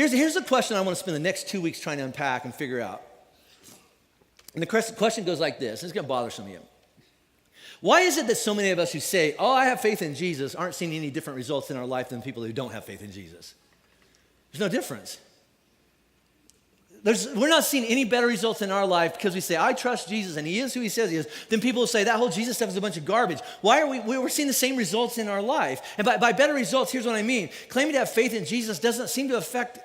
Here's the question I want to spend the next 2 weeks trying to unpack and figure out. And the question goes like this. It's going to bother some of you. Why is it that so many of us who say, oh, I have faith in Jesus, aren't seeing any different results in our life than people who don't have faith in Jesus? There's no difference. We're not seeing any better results in our life because we say, I trust Jesus and he is who he says he is, then people will say that whole Jesus stuff is a bunch of garbage. Why are we're seeing the same results in our life? And by better results, here's what I mean. Claiming to have faith in Jesus doesn't seem to affect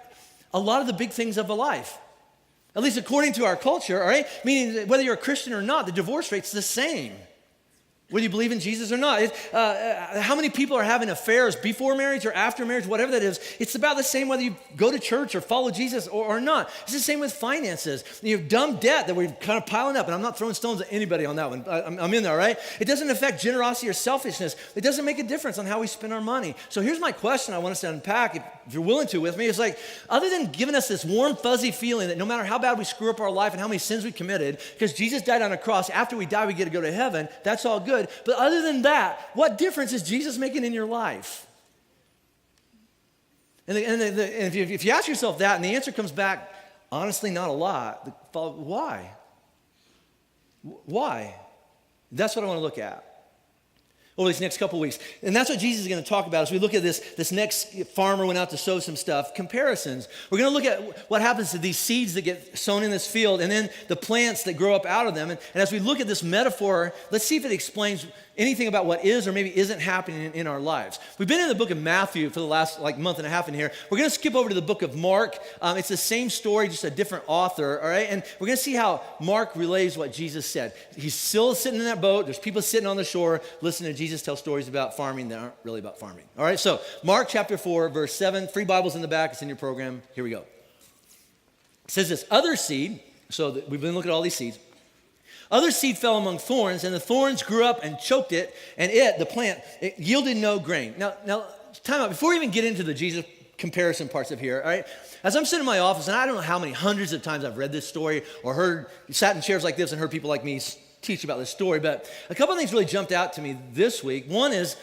a lot of the big things of a life. At least according to our culture, all right? Meaning whether you're a Christian or not, the divorce rate's the same. Whether you believe in Jesus or not. How many people are having affairs before marriage or after marriage, whatever that is, it's about the same whether you go to church or follow Jesus or not. It's the same with finances. You have dumb debt that we're kind of piling up, and I'm not throwing stones at anybody on that one. I'm in there, right? It doesn't affect generosity or selfishness. It doesn't make a difference on how we spend our money. So here's my question I want us to unpack, if you're willing to with me. It's like, other than giving us this warm, fuzzy feeling that no matter how bad we screw up our life and how many sins we committed, because Jesus died on a cross, after we die, we get to go to heaven, that's all good. But other than that, what difference is Jesus making in your life? And if you ask yourself that and the answer comes back, honestly, not a lot, why? Why? That's what I want to look at over these next couple weeks. And that's what Jesus is going to talk about as we look at this next farmer went out to sow some stuff, comparisons. We're going to look at what happens to these seeds that get sown in this field and then the plants that grow up out of them. And as we look at this metaphor, let's see if it explains anything about what is or maybe isn't happening in our lives. We've been in the book of Matthew for the last month and a half in here. We're going to skip over to the book of Mark. It's the same story, just a different author, all right? And we're going to see how Mark relays what Jesus said. He's still sitting in that boat. There's people sitting on the shore listening to Jesus tell stories about farming that aren't really about farming. All right, so Mark chapter 4, verse 7. Free Bibles in the back. It's in your program. Here we go. It says this, other seed, so we've been looking at all these seeds. Other seed fell among thorns, and the thorns grew up and choked it, and the plant, it yielded no grain. Now, time out. Before we even get into the Jesus comparison parts of here, all right, as I'm sitting in my office, and I don't know how many hundreds of times I've read this story or sat in chairs like this and heard people like me teach about this story, but a couple of things really jumped out to me this week. One is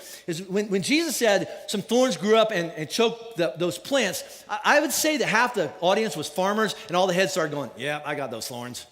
when Jesus said some thorns grew up and choked those plants, I would say that half the audience was farmers, and all the heads started going, yeah, I got those thorns.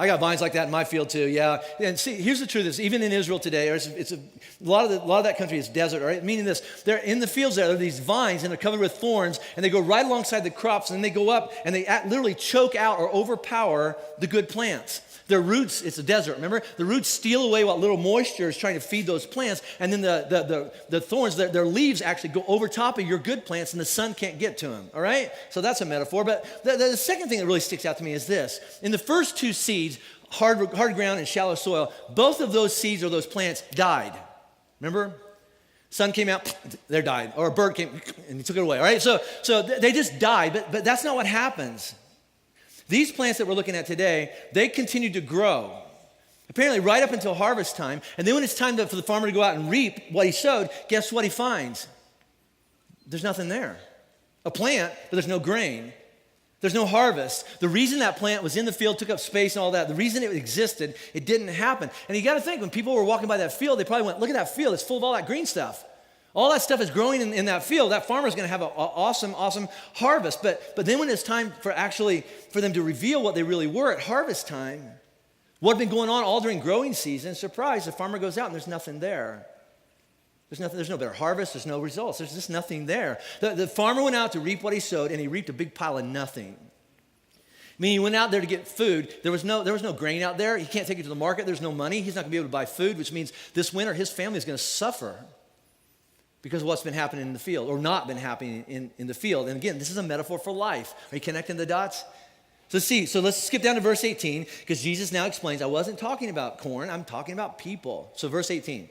I got vines like that in my field too, yeah. And see, here's the truth is, even in Israel today, a lot of that country is desert, right? Meaning this, they're in the fields there are these vines and they're covered with thorns, and they go right alongside the crops, and then they go up and they literally choke out or overpower the good plants. Their roots, it's a desert, remember? The roots steal away what little moisture is trying to feed those plants, and then the thorns, their leaves actually go over top of your good plants, and the sun can't get to them, all right? So that's a metaphor. But the second thing that really sticks out to me is this. In the first two seeds, hard ground and shallow soil, both of those seeds or those plants died. Remember? Sun came out, they died. Or a bird came and took it away, all right? So they just died, but that's not what happens. These plants that we're looking at today, they continue to grow. Apparently right up until harvest time. And then when it's time for the farmer to go out and reap what he sowed, guess what he finds? There's nothing there. A plant, but there's no grain. There's no harvest. The reason that plant was in the field, took up space and all that, the reason it existed, it didn't happen. And you got to think, when people were walking by that field, they probably went, look at that field. It's full of all that green stuff. All that stuff is growing in that field. That farmer's going to have an awesome harvest. But then when it's time for them to reveal what they really were at harvest time, what had been going on all during growing season, surprise, the farmer goes out and there's nothing there. There's no better harvest. There's no results. There's just nothing there. The farmer went out to reap what he sowed, and he reaped a big pile of nothing. Meaning he went out there to get food. There was no grain out there. He can't take it to the market. There's no money. He's not going to be able to buy food, which means this winter his family is going to suffer because of what's been happening in the field or not been happening in the field. And again, this is a metaphor for life. Are you connecting the dots? So let's skip down to verse 18 because Jesus now explains, I wasn't talking about corn, I'm talking about people. So verse 18,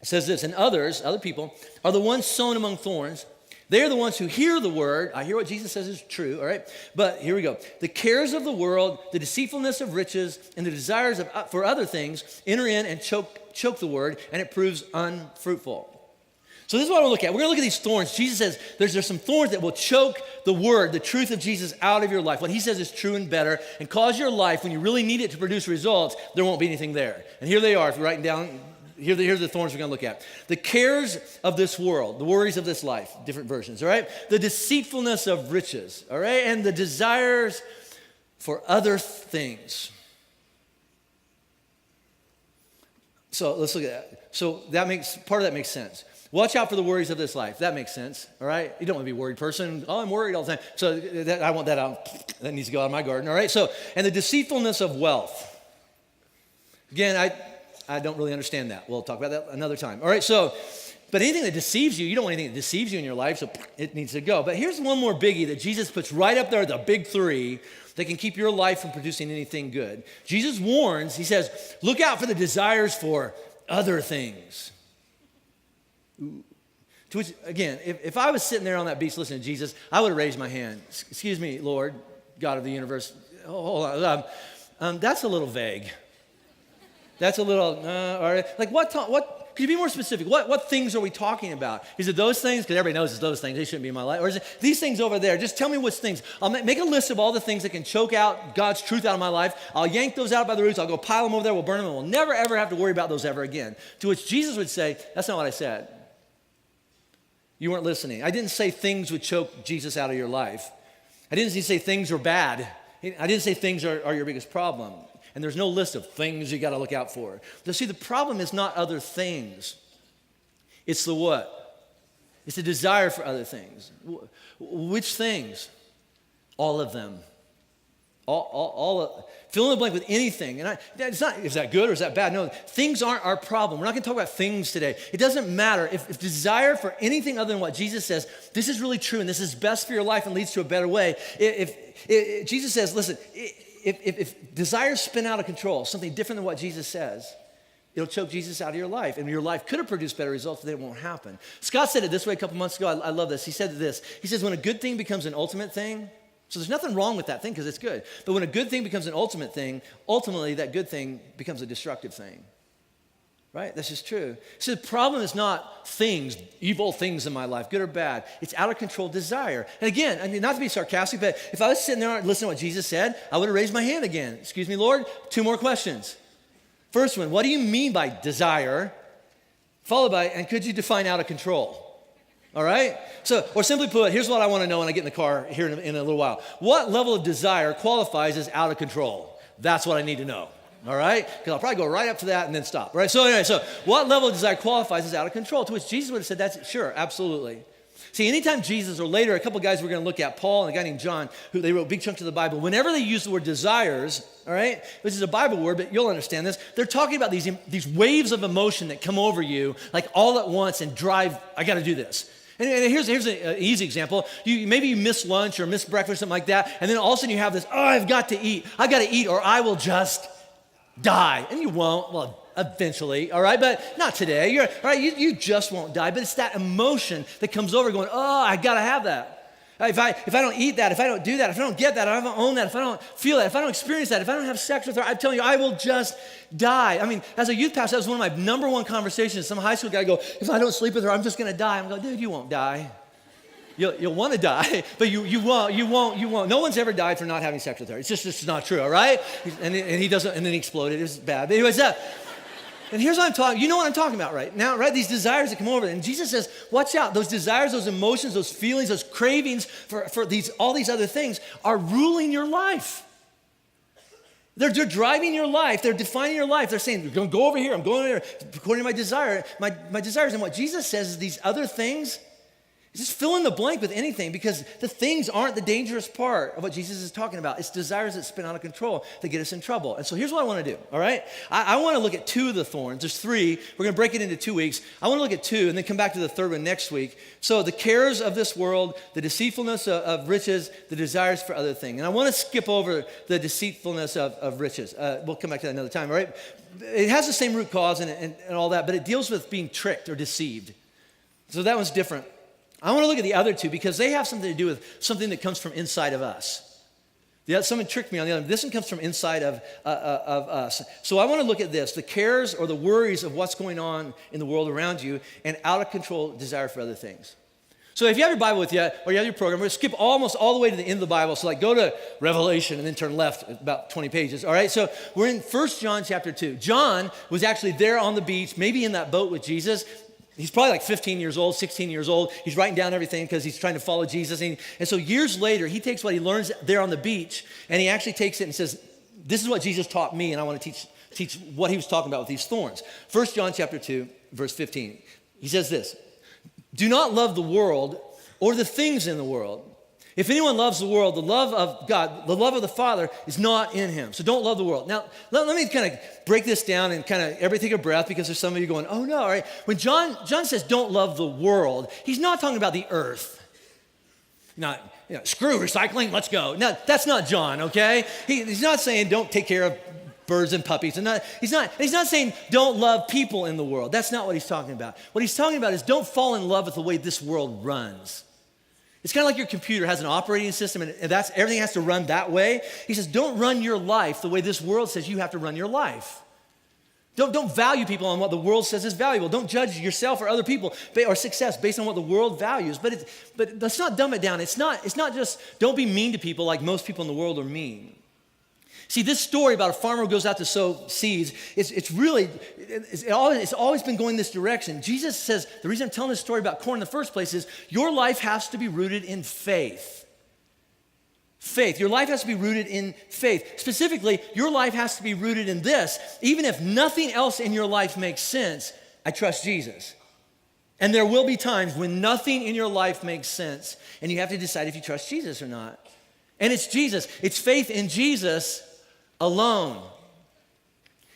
it says this, and other people, are the ones sown among thorns. They are the ones who hear the word. I hear what Jesus says is true, all right? But here we go. The cares of the world, the deceitfulness of riches, and the desires for other things enter in and choke the word, and it proves unfruitful. So this is what I want to look at. We're going to look at these thorns. Jesus says there's some thorns that will choke the word, the truth of Jesus out of your life. What he says is true and better, and cause your life, when you really need it to produce results, there won't be anything there. And here they are, if you're writing down Here are the thorns we're going to look at. The cares of this world, the worries of this life, different versions, all right? The deceitfulness of riches, all right? And the desires for other things. So let's look at that. So part of that makes sense. Watch out for the worries of this life. That makes sense, all right? You don't want to be a worried person. Oh, I'm worried all the time. So I want that out. That needs to go out of my garden, all right? So, and the deceitfulness of wealth. Again, I don't really understand that. We'll talk about that another time. All right, so, but anything that deceives you, you don't want anything that deceives you in your life, so it needs to go. But here's one more biggie that Jesus puts right up there, the big three, that can keep your life from producing anything good. Jesus warns, he says, look out for the desires for other things. Ooh. To which, again, if I was sitting there on that beach listening to Jesus, I would have raised my hand. Excuse me, Lord, God of the universe. Hold on. That's a little vague. That's a little, all right. Like what, could you be more specific? What things are we talking about? Is it those things? Because everybody knows it's those things. They shouldn't be in my life. Or is it these things over there? Just tell me which things. I'll make a list of all the things that can choke out God's truth out of my life. I'll yank those out by the roots. I'll go pile them over there. We'll burn them. And we'll never, ever have to worry about those ever again. To which Jesus would say, that's not what I said. You weren't listening. I didn't say things would choke Jesus out of your life. I didn't say things are bad. I didn't say things are your biggest problem. And there's no list of things you got to look out for. So see, the problem is not other things. It's the what? It's the desire for other things. Which things? All of them. Fill in the blank with anything. And it's not, is that good or is that bad? No, things aren't our problem. We're not going to talk about things today. It doesn't matter. If desire for anything other than what Jesus says, this is really true and this is best for your life and leads to a better way. If Jesus says, listen, if desires spin out of control, something different than what Jesus says, it'll choke Jesus out of your life. And your life could have produced better results, but it won't happen. Scott said it this way a couple months ago. I love this. He said this. He says, when a good thing becomes an ultimate thing, so there's nothing wrong with that thing because it's good. But when a good thing becomes an ultimate thing, ultimately that good thing becomes a destructive thing. Right? That's just true. So the problem is not things, evil things in my life, good or bad. It's out of control desire. And again, I mean, not to be sarcastic, but if I was sitting there and listening to what Jesus said, I would have raised my hand again. Excuse me, Lord, 2 more questions. First one, what do you mean by desire? Followed by, and could you define out of control? All right? So, or simply put, here's what I want to know when I get in the car here in a little while. What level of desire qualifies as out of control? That's what I need to know. All right? Because I'll probably go right up to that and then stop. Right? So anyway, what level of desire qualifies as out of control? To which Jesus would have said, that's sure, absolutely. See, anytime Jesus, or later, a couple of guys we're going to look at, Paul and a guy named John, who they wrote big chunks of the Bible, whenever they use the word desires, all right, which is a Bible word, but you'll understand this, they're talking about these waves of emotion that come over you, like all at once and drive, I got to do this. And here's an easy example. Maybe you miss lunch or miss breakfast, something like that, and then all of a sudden you have this, I've got to eat or I will just die. And you won't, well, eventually, all right, but not today. All right, you just won't die, but it's that emotion that comes over going, I got to have that. If I don't eat that, if I don't do that, if I don't get that, if I don't own that, if I don't feel that, if I don't experience that, if I don't have sex with her, I'm telling you, I will just die. I mean, as a youth pastor, that was one of my number one conversations. Some high school guy go, if I don't sleep with her, I'm just going to die. I'm going, dude, you won't die. You'll want to die, but you won't. No one's ever died for not having sex with her. It's just not true, all right? And he doesn't, and then he exploded. It was bad. But anyways, and here's what I'm talking, you know what I'm talking about right now, right? These desires that come over. And Jesus says, watch out. Those desires, those emotions, those feelings, those cravings for all these other things are ruling your life. They're driving your life. They're defining your life. They're saying, don't go over here. I'm going over here according to my desire, my desires. And what Jesus says is these other things, just fill in the blank with anything because the things aren't the dangerous part of what Jesus is talking about. It's desires that spin out of control that get us in trouble. And so here's what I want to do, all right? I want to look at 2 of the thorns. There's 3. We're going to break it into 2 weeks. I want to look at 2 and then come back to the third one next week. So the cares of this world, the deceitfulness of riches, the desires for other things. And I want to skip over the deceitfulness of riches. We'll come back to that another time, all right? It has the same root cause and all that, but it deals with being tricked or deceived. So that one's different. I want to look at the other 2 because they have something to do with something that comes from inside of us. Someone tricked me on the other. This one comes from inside of us. So I want to look at this, the cares or the worries of what's going on in the world around you and out of control desire for other things. So if you have your Bible with you, or you have your program, we're going to skip almost all the way to the end of the Bible. So like go to Revelation and then turn left about 20 pages. All right, so we're in 1 John chapter 2. John was actually there on the beach, maybe in that boat with Jesus. He's probably like 15 years old, 16 years old. He's writing down everything because he's trying to follow Jesus. And so years later, he takes what he learns there on the beach, and he actually takes it and says, this is what Jesus taught me, and I want to teach what he was talking about with these thorns. 1 John chapter 2, verse 15. He says this, do not love the world or the things in the world. If anyone loves the world, the love of God, the love of the Father is not in him. So don't love the world. Now, let me kind of break this down and kind of everybody take a breath, because there's some of you going, oh no, all right. When John says don't love the world, he's not talking about the earth. Not, screw recycling, let's go. No, that's not John, okay? He's not saying don't take care of birds and puppies. And he's not saying don't love people in the world. That's not what he's talking about. What he's talking about is don't fall in love with the way this world runs. It's kind of like your computer has an operating system, and that's everything has to run that way. He says, don't run your life the way this world says you have to run your life. Don't value people on what the world says is valuable. Don't judge yourself or other people or success based on what the world values. But let's not dumb it down. It's not just don't be mean to people like most people in the world are mean. See, this story about a farmer who goes out to sow seeds, it's always been going this direction. Jesus says, the reason I'm telling this story about corn in the first place is your life has to be rooted in faith. Faith. Your life has to be rooted in faith. Specifically, your life has to be rooted in this. Even if nothing else in your life makes sense, I trust Jesus. And there will be times when nothing in your life makes sense, and you have to decide if you trust Jesus or not. And it's Jesus. It's faith in Jesus alone.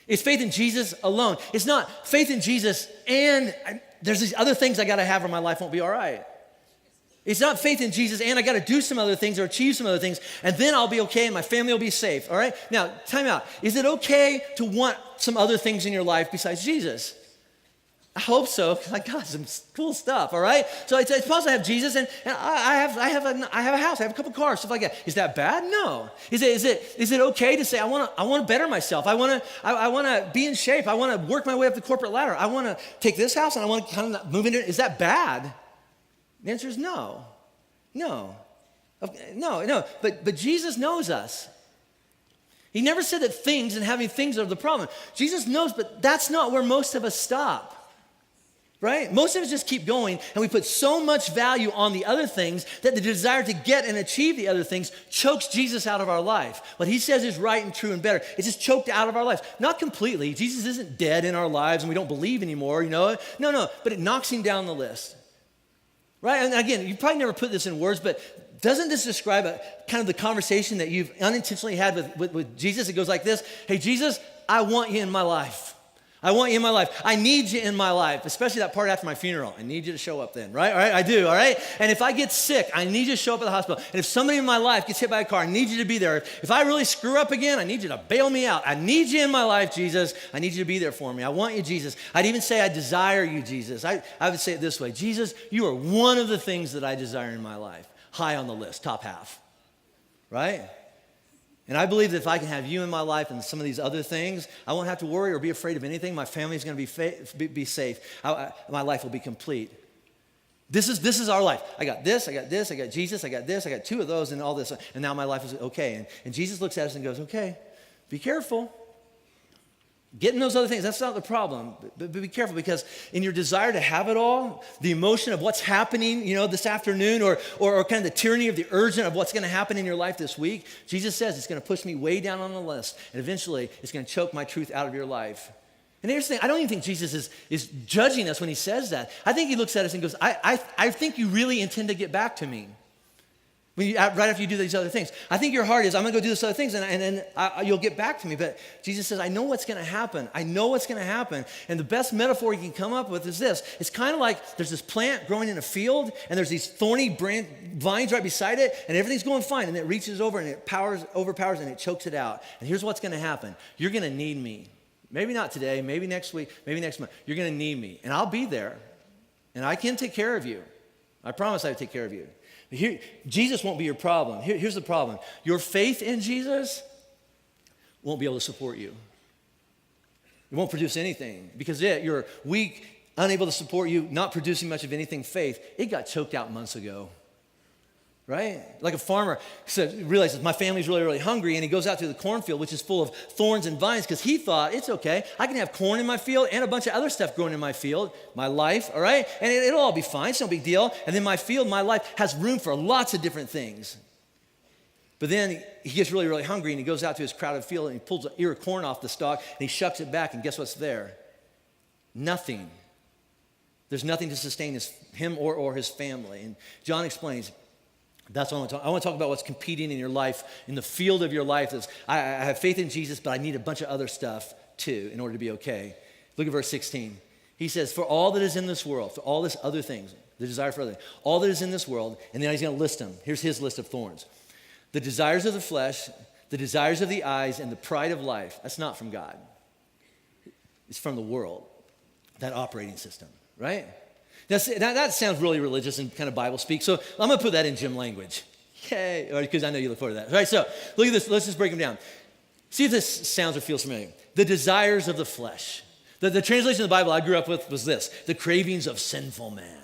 It's faith in Jesus alone. It's not faith in Jesus and there's these other things I got to have or my life won't be all right. It's not faith in Jesus and I got to do some other things or achieve some other things and then I'll be okay and my family will be safe, all right? Now, time out. Is it okay to want some other things in your life besides Jesus? I hope so, because I got some cool stuff, all right? So it's possible I have Jesus, and I have a house, I have a couple cars, stuff like that. Is that bad? No. Is it okay to say I want to better myself? I want to be in shape. I want to work my way up the corporate ladder. I want to take this house and I want to kind of move into it. Is that bad? The answer is no. No. But Jesus knows us. He never said that things and having things are the problem. Jesus knows, but that's not where most of us stop. Right? Most of us just keep going, and we put so much value on the other things that the desire to get and achieve the other things chokes Jesus out of our life. What he says is right and true and better. It's just choked out of our lives. Not completely. Jesus isn't dead in our lives and we don't believe anymore, No, but it knocks him down the list. Right? And again, you probably never put this in words, but doesn't this describe kind of the conversation that you've unintentionally had with Jesus? It goes like this. Hey, Jesus, I want you in my life. I want you in my life. I need you in my life, especially that part after my funeral. I need you to show up then, right? All right, I do, all right? And if I get sick, I need you to show up at the hospital. And if somebody in my life gets hit by a car, I need you to be there. If I really screw up again, I need you to bail me out. I need you in my life, Jesus. I need you to be there for me. I want you, Jesus. I'd even say I desire you, Jesus. I would say it this way. Jesus, you are one of the things that I desire in my life. High on the list, top half, right? And I believe that if I can have you in my life and some of these other things, I won't have to worry or be afraid of anything. My family's going to be safe. My life will be complete. This is our life. I got this, I got Jesus, I got this, I got two of those and all this. And now my life is okay. And Jesus looks at us and goes, okay, be careful. Getting those other things, that's not the problem. But be careful, because in your desire to have it all, the emotion of what's happening, this afternoon, or kind of the tyranny of the urgent of what's going to happen in your life this week, Jesus says it's going to push me way down on the list, and eventually it's going to choke my truth out of your life. And here's the thing, I don't even think Jesus is judging us when he says that. I think he looks at us and goes, I think you really intend to get back to me. Right after you do these other things. I think your heart is, I'm going to go do these other things and then you'll get back to me. But Jesus says, I know what's going to happen. I know what's going to happen. And the best metaphor you can come up with is this. It's kind of like there's this plant growing in a field and there's these thorny vines right beside it and everything's going fine. And it reaches over and it overpowers and it chokes it out. And here's what's going to happen. You're going to need me. Maybe not today, maybe next week, maybe next month. You're going to need me. And I'll be there. And I can take care of you. I promise I'll take care of you. Here, Jesus won't be your problem. Here's the problem. Your faith in Jesus won't be able to support you. It won't produce anything because you're weak unable to support you, not producing much of anything faith, it got choked out months ago. Right? Like a farmer realizes my family's really, really hungry, and he goes out to the cornfield, which is full of thorns and vines, because he thought, it's okay, I can have corn in my field and a bunch of other stuff growing in my field, my life, all right? And it'll all be fine, it's no big deal. And then my field, my life, has room for lots of different things. But then he gets really, really hungry, and he goes out to his crowded field, and he pulls an ear of corn off the stalk, and he shucks it back, and guess what's there? Nothing. There's nothing to sustain him or his family. And John explains, that's what I want to talk about what's competing in your life, in the field of your life. I have faith in Jesus, but I need a bunch of other stuff too in order to be okay. Look at verse 16. He says, for all that is in this world, for all this other things, the desire for other things, all that is in this world, and then he's going to list them. Here's his list of thorns. The desires of the flesh, the desires of the eyes, and the pride of life. That's not from God. It's from the world, that operating system, right? Now, that sounds really religious and kind of Bible speak, so I'm going to put that in gym language. Yay, because I know you look forward to that. All right, so look at this. Let's just break them down. See if this sounds or feels familiar. The desires of the flesh. The translation of the Bible I grew up with was this: the cravings of sinful man.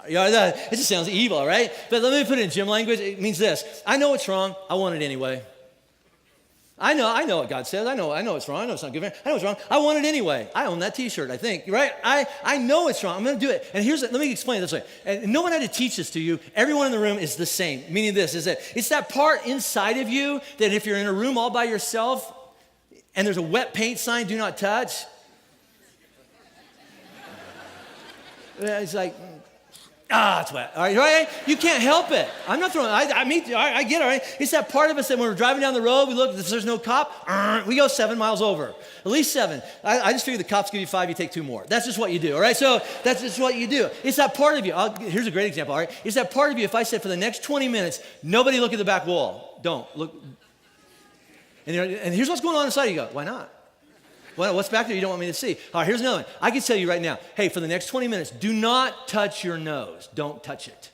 It just sounds evil, right? But let me put it in gym language. It means this: I know it's wrong. I want it anyway. I know what God says. I know it's wrong. I know it's not good. I know it's wrong. I want it anyway. I own that t-shirt, I think, right? I know it's wrong. I'm going to do it. And let me explain it this way. And no one had to teach this to you. Everyone in the room is the same. Meaning this is that it's that part inside of you that if you're in a room all by yourself and there's a wet paint sign, do not touch. It's like, it's wet. All right? You can't help it. I'm not throwing, I get it, all right? It's that part of us that when we're driving down the road, we look, if there's no cop, we go 7 miles over. At least 7. I just figure the cops give you 5, you take 2 more. That's just what you do, all right? So that's just what you do. It's that part of you. Here's a great example, all right? It's that part of you, if I said for the next 20 minutes, nobody look at the back wall. Don't. Look. And here's what's going on inside. You go, why not? Well, what's back there you don't want me to see? All right, here's another one. I can tell you right now, hey, for the next 20 minutes, do not touch your nose. Don't touch it.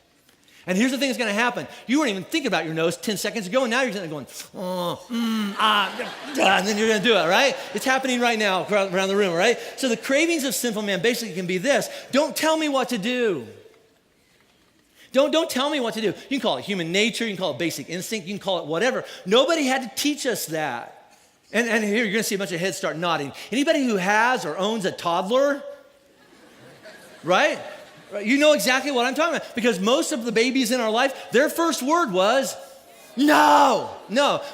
And here's the thing that's going to happen. You weren't even thinking about your nose 10 seconds ago, and now you're going, and then you're going to do it, right? It's happening right now around the room, right? So the cravings of sinful man basically can be this: don't tell me what to do. Don't tell me what to do. You can call it human nature, you can call it basic instinct, you can call it whatever. Nobody had to teach us that. And here you're going to see a bunch of heads start nodding. Anybody who has or owns a toddler, right? You know exactly what I'm talking about, because most of the babies in our life, their first word was no,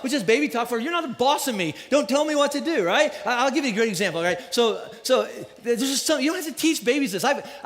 which is baby talk for you're not the boss of me. Don't tell me what to do, right? I'll give you a great example, right? So there's just something, you don't have to teach babies this.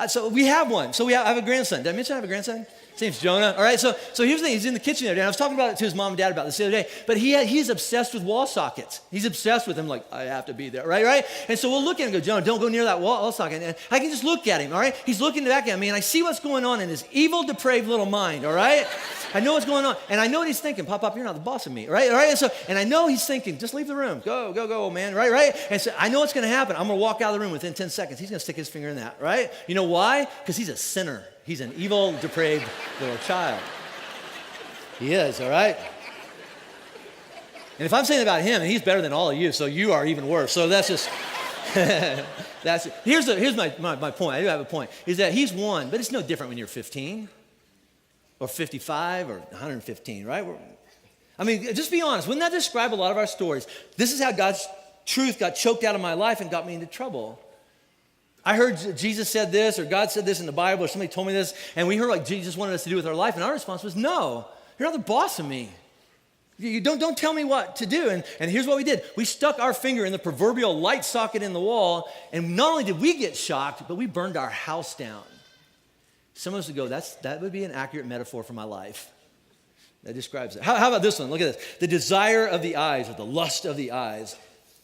So we have one. So I have a grandson. Did I mention I have a grandson? His name's Jonah. All right, so here's the thing. He's in the kitchen the other day. And I was talking about it to his mom and dad about this the other day. But he's obsessed with wall sockets. He's obsessed with them. Like, I have to be there, right? And so we'll look at him and go, Jonah, don't go near that wall socket. And I can just look at him, all right? He's looking back at me, and I see what's going on in his evil, depraved little mind, all right? I know what's going on. And I know what he's thinking. Pop, you're not the boss of me, right? All right? And I know he's thinking, just leave the room. Go, man, right? And so I know what's going to happen. I'm going to walk out of the room within 10 seconds. He's going to stick his finger in that, right? You know why? Because he's a sinner. He's an evil, depraved little child. He is, all right? And if I'm saying about him, he's better than all of you, so you are even worse. So that's just, here's my point. I do have a point, is that he's one, but it's no different when you're 15 or 55 or 115, right? I mean, just be honest. Wouldn't that describe a lot of our stories? This is how God's truth got choked out of my life and got me into trouble. I heard Jesus said this, or God said this in the Bible, or somebody told me this, and we heard what Jesus wanted us to do with our life, and our response was, no, you're not the boss of me. You don't tell me what to do. And here's what we did. We stuck our finger in the proverbial light socket in the wall, and not only did we get shocked, but we burned our house down. Some of us would go, that would be an accurate metaphor for my life. That describes it. How about this one? Look at this. The desire of the eyes, or the lust of the eyes.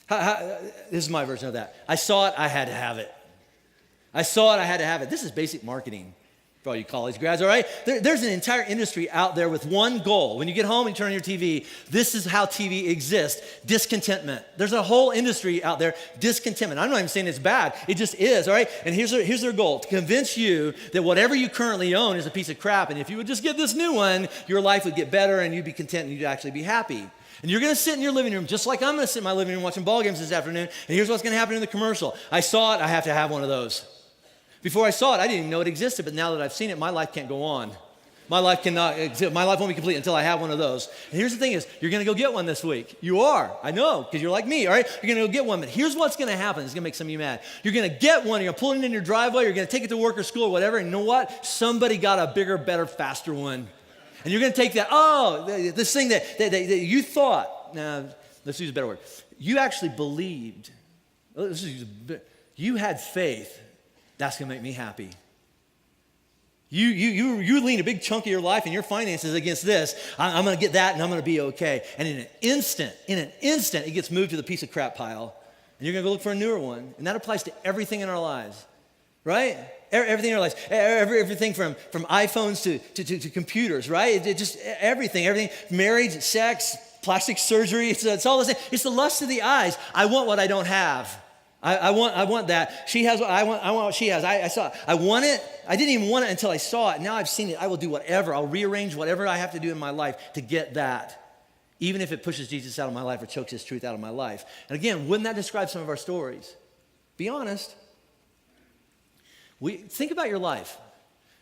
This is my version of that. I saw it, I had to have it. I saw it, I had to have it. This is basic marketing for all you college grads, all right? There's an entire industry out there with one goal. When you get home and turn on your TV, this is how TV exists: discontentment. There's a whole industry out there, discontentment. I'm not even saying it's bad. It just is, all right? And here's their goal: to convince you that whatever you currently own is a piece of crap, and if you would just get this new one, your life would get better and you'd be content and you'd actually be happy. And you're going to sit in your living room just like I'm going to sit in my living room watching ball games this afternoon, and here's what's going to happen in the commercial. I saw it, I have to have one of those. Before I saw it, I didn't even know it existed, but now that I've seen it, my life can't go on. My life cannot exist. My life won't be complete until I have one of those. And here's the thing is, you're going to go get one this week. You are. I know, because you're like me, all right? You're going to go get one, but here's what's going to happen. It's going to make some of you mad. You're going to get one. You're going to pull it in your driveway. You're going to take it to work or school or whatever. And you know what? Somebody got a bigger, better, faster one. And you're going to take that, this thing that you thought, let's use a better word. You actually believed. You had faith. That's going to make me happy. You lean a big chunk of your life and your finances against this. I'm going to get that and I'm going to be okay. And in an instant, it gets moved to the piece of crap pile. And you're going to go look for a newer one. And that applies to everything in our lives, right? Everything in our lives. Everything from iPhones to computers, right? It just everything. Marriage, sex, plastic surgery. It's all the same. It's the lust of the eyes. I want what I don't have. I want that. She has what I want what she has. I saw it. I want it. I didn't even want it until I saw it. Now I've seen it. I will do whatever. I'll rearrange whatever I have to do in my life to get that, even if it pushes Jesus out of my life or chokes his truth out of my life. And again, wouldn't that describe some of our stories? Be honest. Think about your life.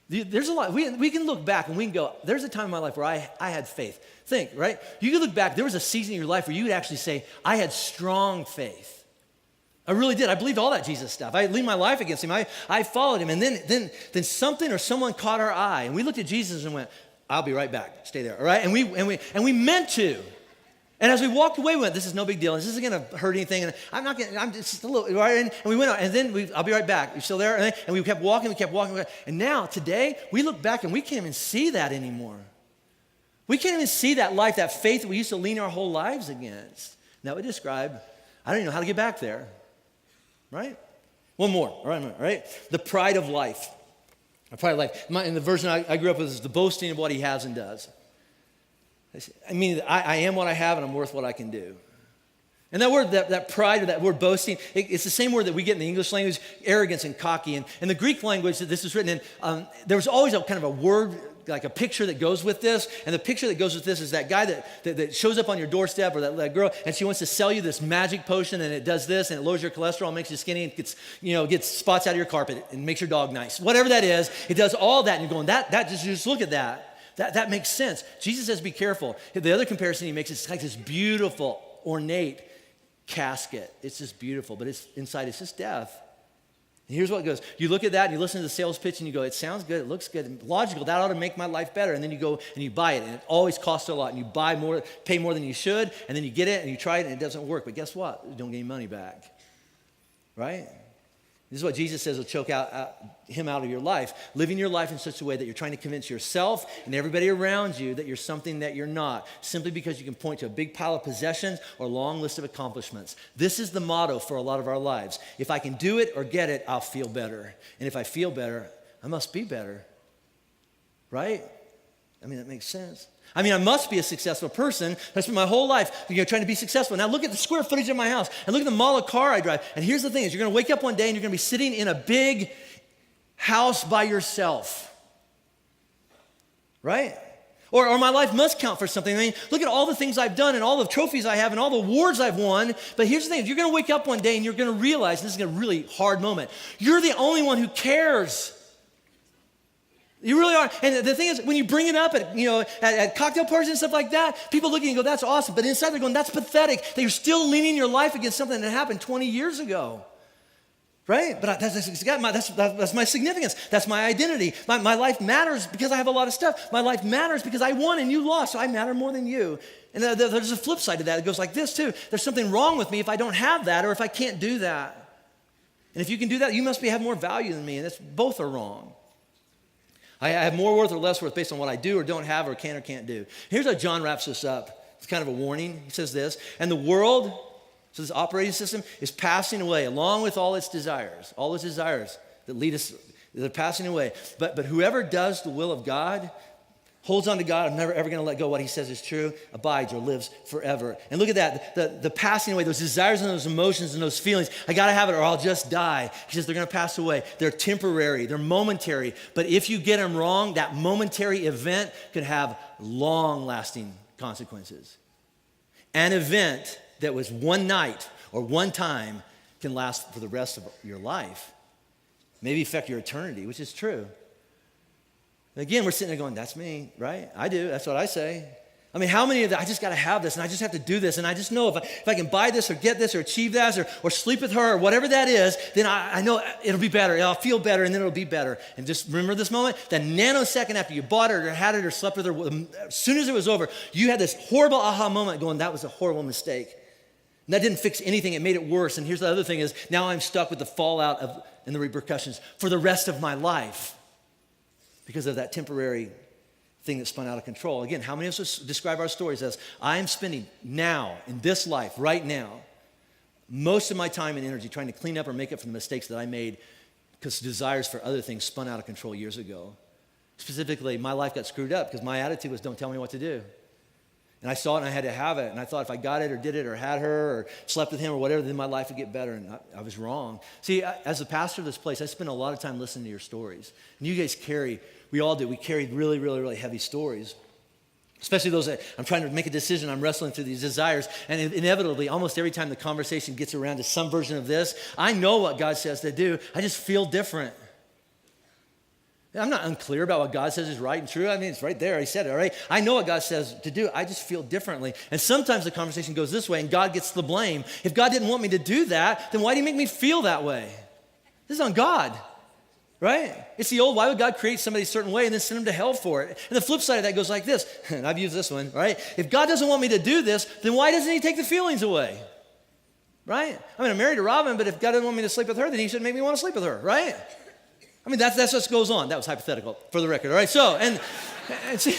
There's a lot. We can look back and we can go, there's a time in my life where I had faith. Think, right? You can look back. There was a season in your life where you would actually say, I had strong faith. I really did. I believed all that Jesus stuff. I leaned my life against him. I followed him. And then something or someone caught our eye. And we looked at Jesus and went, I'll be right back. Stay there. All right? And we meant to. And as we walked away, we went, this is no big deal. This isn't going to hurt anything. And I'm just a little, right? And we went out. And then I'll be right back. You're still there? And we kept walking. And now, today, we look back and we can't even see that anymore. We can't even see that life, that faith that we used to lean our whole lives against. And that would describe, I don't even know how to get back there. Right? One more. All right? The pride of life. The pride of life. In the version I grew up with is the boasting of what he has and does. I mean, I am what I have and I'm worth what I can do. And that word, that pride or that word boasting, it's the same word that we get in the English language, arrogance and cocky. And in the Greek language that this was written in, there was always a kind of a word, like a picture that goes with this. And the picture that goes with this is that guy that shows up on your doorstep, or that girl, and she wants to sell you this magic potion, and it does this, and it lowers your cholesterol, makes you skinny, and gets spots out of your carpet, and makes your dog nice. Whatever that is, it does all that, and you're going, that just look at that. That makes sense. Jesus says, be careful. The other comparison he makes is like this beautiful, ornate casket. It's just beautiful, but inside it's just death. And here's what it goes. You look at that and you listen to the sales pitch and you go, it sounds good, it looks good, and logical, that ought to make my life better. And then you go and you buy it, and it always costs a lot, and you pay more than you should, and then you get it and you try it and it doesn't work. But guess what? You don't get any money back. Right? This is what Jesus says will choke him out of your life. Living your life in such a way that you're trying to convince yourself and everybody around you that you're something that you're not, simply because you can point to a big pile of possessions or a long list of accomplishments. This is the motto for a lot of our lives. If I can do it or get it, I'll feel better. And if I feel better, I must be better. Right? I mean, that makes sense. I mean, I must be a successful person. I spent my whole life trying to be successful. Now look at the square footage of my house and look at the model car I drive. And here's the thing is, you're going to wake up one day and you're going to be sitting in a big house by yourself. Right? Or my life must count for something. I mean, look at all the things I've done and all the trophies I have and all the awards I've won. But here's the thing, you're going to wake up one day and you're going to realize, this is a really hard moment, you're the only one who cares. You really are. And the thing is, when you bring it up at cocktail parties and stuff like that, people look at you and go, that's awesome. But inside they're going, that's pathetic that you're still leaning your life against something that happened 20 years ago. Right? But that's my significance. That's my identity. My life matters because I have a lot of stuff. My life matters because I won and you lost, so I matter more than you. And there's a flip side to that. It goes like this too. There's something wrong with me if I don't have that or if I can't do that. And if you can do that, you must have more value than me. And both are wrong. I have more worth or less worth based on what I do or don't have or can or can't do. Here's how John wraps this up. It's kind of a warning. He says this, and the world, so this operating system, is passing away along with all its desires that lead us, they're passing away. But whoever does the will of God, holds on to God, I'm never ever going to let go. What he says is true, abides or lives forever. And look at that, the passing away, those desires and those emotions and those feelings. I got to have it or I'll just die. He says they're going to pass away. They're temporary, they're momentary. But if you get them wrong, that momentary event could have long-lasting consequences. An event that was one night or one time can last for the rest of your life. maybe affect your eternity, which is true. Again, we're sitting there going, that's me, right? I do, that's what I say. I mean, how many of that, I just got to have this, and I just have to do this, and I just know if I can buy this or get this or achieve that or sleep with her or whatever that is, then I know it'll be better, I'll feel better, and then it'll be better. And just remember this moment, that nanosecond after you bought it or had it or slept with her, as soon as it was over, you had this horrible aha moment going, that was a horrible mistake. And that didn't fix anything, it made it worse. And here's the other thing is, now I'm stuck with the fallout and the repercussions for the rest of my life because of that temporary thing that spun out of control. Again, how many of us describe our stories as, I am spending now, in this life, right now, most of my time and energy trying to clean up or make up for the mistakes that I made because desires for other things spun out of control years ago. Specifically, my life got screwed up because my attitude was, don't tell me what to do. And I saw it and I had to have it. And I thought if I got it or did it or had her or slept with him or whatever, then my life would get better. And I was wrong. See, as the pastor of this place, I spend a lot of time listening to your stories. And you guys we all do. We carry really, really, really heavy stories. Especially those that I'm trying to make a decision, I'm wrestling through these desires. And inevitably, almost every time the conversation gets around to some version of this, I know what God says to do. I just feel different. I'm not unclear about what God says is right and true. I mean, it's right there. He said it, all right? I know what God says to do. I just feel differently. And sometimes the conversation goes this way, and God gets the blame. If God didn't want me to do that, then why do you make me feel that way? This is on God, right? It's the old, why would God create somebody a certain way and then send them to hell for it? And the flip side of that goes like this, and I've used this one, right? If God doesn't want me to do this, then why doesn't he take the feelings away? Right? I mean, I'm married to Robin, but if God doesn't want me to sleep with her, then he shouldn't make me want to sleep with her, right? I mean, that's what goes on. That was hypothetical, for the record, all right? So, and see,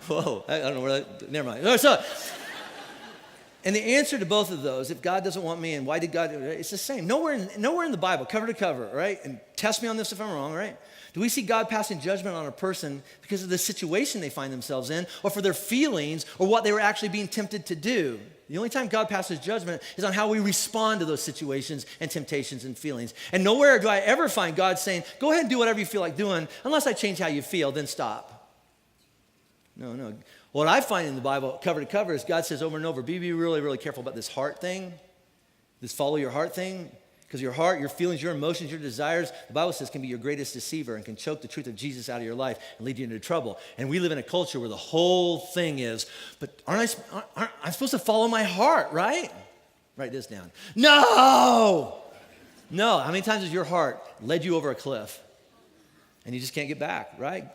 whoa, I don't know where that, never mind. All right, so, and the answer to both of those, if God doesn't want me and why did God do it, it's the same. Nowhere in the Bible, cover to cover, right? And test me on this if I'm wrong, right? Do we see God passing judgment on a person because of the situation they find themselves in or for their feelings or what they were actually being tempted to do? The only time God passes judgment is on how we respond to those situations and temptations and feelings. And nowhere do I ever find God saying, go ahead and do whatever you feel like doing. Unless I change how you feel, then stop. No. What I find in the Bible, cover to cover, is God says over and over, be really, really careful about this heart thing, this follow your heart thing. Because your heart, your feelings, your emotions, your desires, the Bible says can be your greatest deceiver and can choke the truth of Jesus out of your life and lead you into trouble. And we live in a culture where the whole thing is, but aren't I supposed to follow my heart, right? Write this down. No! How many times has your heart led you over a cliff and you just can't get back, right?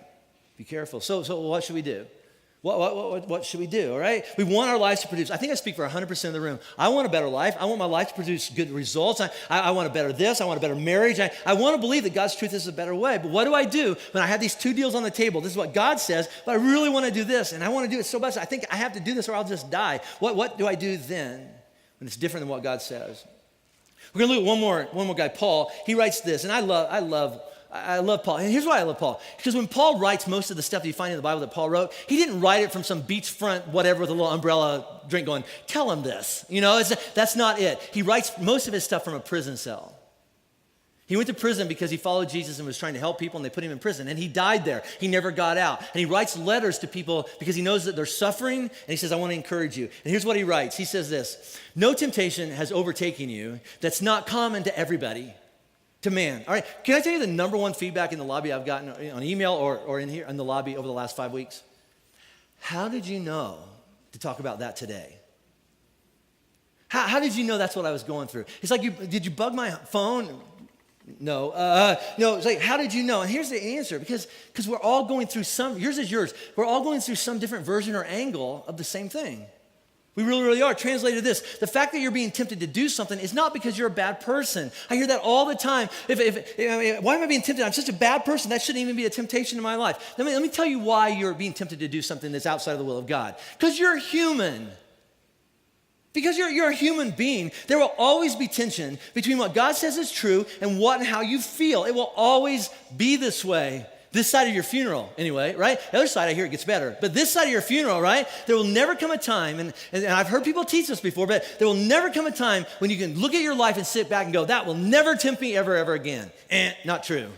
Be careful. So what should we do? What should we do, all right? We want our lives to produce. I think I speak for 100% of the room. I want a better life. I want my life to produce good results. I want a better this. I want a better marriage. I want to believe that God's truth is a better way. But what do I do when I have these two deals on the table? This is what God says, but I really want to do this, and I want to do it so bad. I think I have to do this or I'll just die. What do I do then when it's different than what God says? We're going to look at one more guy, Paul. He writes this, and I love Paul. And here's why I love Paul. Because when Paul writes most of the stuff that you find in the Bible that Paul wrote, he didn't write it from some beachfront whatever with a little umbrella drink going, tell him this. That's not it. He writes most of his stuff from a prison cell. He went to prison because he followed Jesus and was trying to help people, and they put him in prison. And he died there. He never got out. And he writes letters to people because he knows that they're suffering, and he says, I want to encourage you. And here's what he writes. He says this, no temptation has overtaken you that's not common to everybody. To man. All right, can I tell you the number one feedback in the lobby I've gotten on email or in here in the lobby over the last 5 weeks? How did you know to talk about that today? How did you know that's what I was going through? It's like, did you bug my phone? No. No, it's like, how did you know? And here's the answer, because we're all going through yours is yours. We're all going through some different version or angle of the same thing. We really, really are. Translated this, the fact that you're being tempted to do something is not because you're a bad person. I hear that all the time. Why am I being tempted? I'm such a bad person. That shouldn't even be a temptation in my life. Let me tell you why you're being tempted to do something that's outside of the will of God. Because you're human. Because you're a human being. There will always be tension between what God says is true and what and how you feel. It will always be this way. This side of your funeral, anyway, right? The other side, I hear it gets better. But this side of your funeral, right? There will never come a time, and I've heard people teach this before, but there will never come a time when you can look at your life and sit back and go, that will never tempt me ever again. Not true.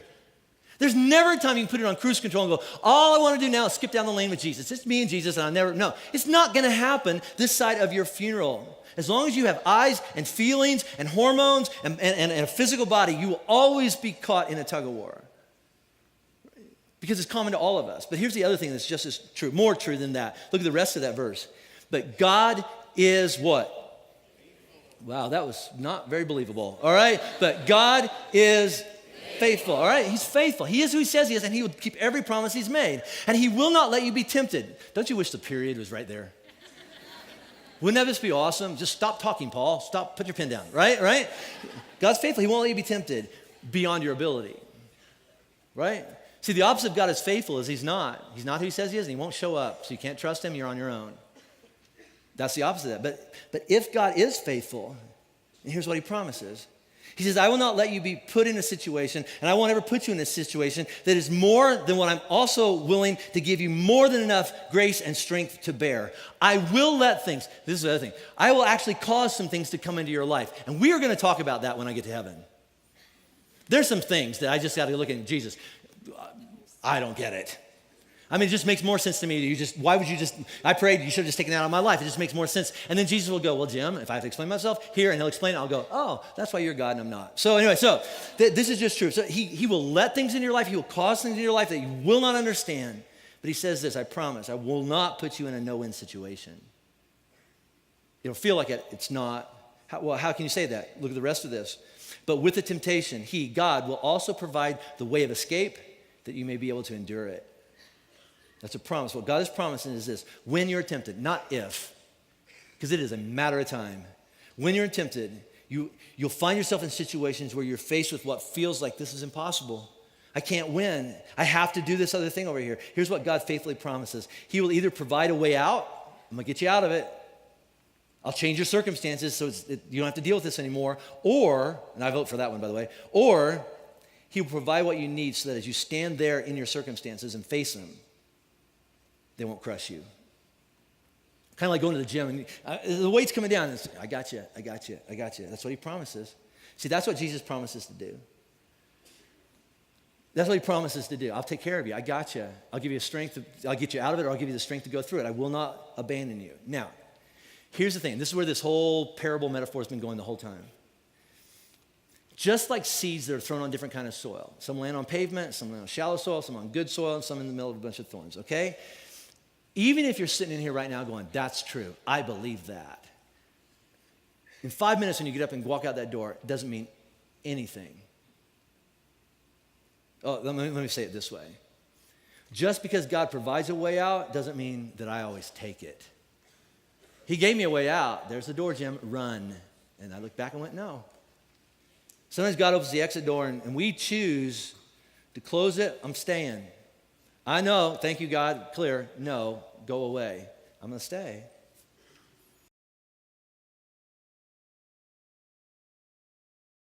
There's never a time you can put it on cruise control and go, all I want to do now is skip down the lane with Jesus. It's me and Jesus, and no. It's not going to happen this side of your funeral. As long as you have eyes and feelings and hormones and a physical body, you will always be caught in a tug of war. Because it's common to all of us. But here's the other thing that's just as true, more true than that. Look at the rest of that verse. But God is what? Wow, that was not very believable. All right? But God is faithful. All right? He's faithful. He is who he says he is, and he will keep every promise he's made. And he will not let you be tempted. Don't you wish the period was right there? Wouldn't that just be awesome? Just stop talking, Paul. Stop, put your pen down. Right? God's faithful. He won't let you be tempted beyond your ability. Right? See, the opposite of God is faithful is he's not. He's not who he says he is, and he won't show up. So you can't trust him. You're on your own. That's the opposite of that. But if God is faithful, and here's what he promises. He says, I will not let you be put in a situation, and I won't ever put you in a situation that is more than what I'm also willing to give you more than enough grace and strength to bear. I will let things, this is the other thing, I will actually cause some things to come into your life. And we are going to talk about that when I get to heaven. There's some things that I just got to look at Jesus. I don't get it. I mean, it just makes more sense to me. Why would you just, I prayed, you should have just taken it out of my life. It just makes more sense. And then Jesus will go, well, Jim, if I have to explain myself here, and he'll explain it, I'll go, oh, that's why you're God and I'm not. So anyway, this is just true. So he will let things in your life. He will cause things in your life that you will not understand. But he says this, I promise, I will not put you in a no-win situation. It'll feel like it's not. How can you say that? Look at the rest of this. But with the temptation, he, God, will also provide the way of escape that you may be able to endure it. That's a promise. What God is promising is this. When you're tempted, not if, because it is a matter of time. When you're tempted, you'll find yourself in situations where you're faced with what feels like this is impossible. I can't win. I have to do this other thing over here. Here's what God faithfully promises. He will either provide a way out. I'm going to get you out of it. I'll change your circumstances so you don't have to deal with this anymore. Or, and I vote for that one, by the way, or he will provide what you need so that as you stand there in your circumstances and face them, they won't crush you. Kind of like going to the gym and the weight's coming down. I got you. That's what he promises. See, that's what Jesus promises to do. That's what he promises to do. I'll take care of you. I got you. I'll give you strength. I'll get you out of it, or I'll give you the strength to go through it. I will not abandon you. Now, here's the thing. This is where this whole parable metaphor has been going the whole time. Just like seeds that are thrown on different kind of soil. Some land on pavement, some land on shallow soil, some on good soil, and some in the middle of a bunch of thorns, okay? Even if you're sitting in here right now going, that's true, I believe that. In 5 minutes when you get up and walk out that door, it doesn't mean anything. Oh, let me say it this way. Just because God provides a way out doesn't mean that I always take it. He gave me a way out. There's the door, Jim, run. And I looked back and went, no. Sometimes God opens the exit door and we choose to close it. I'm staying. I know, thank you, God, clear. No, go away. I'm going to stay.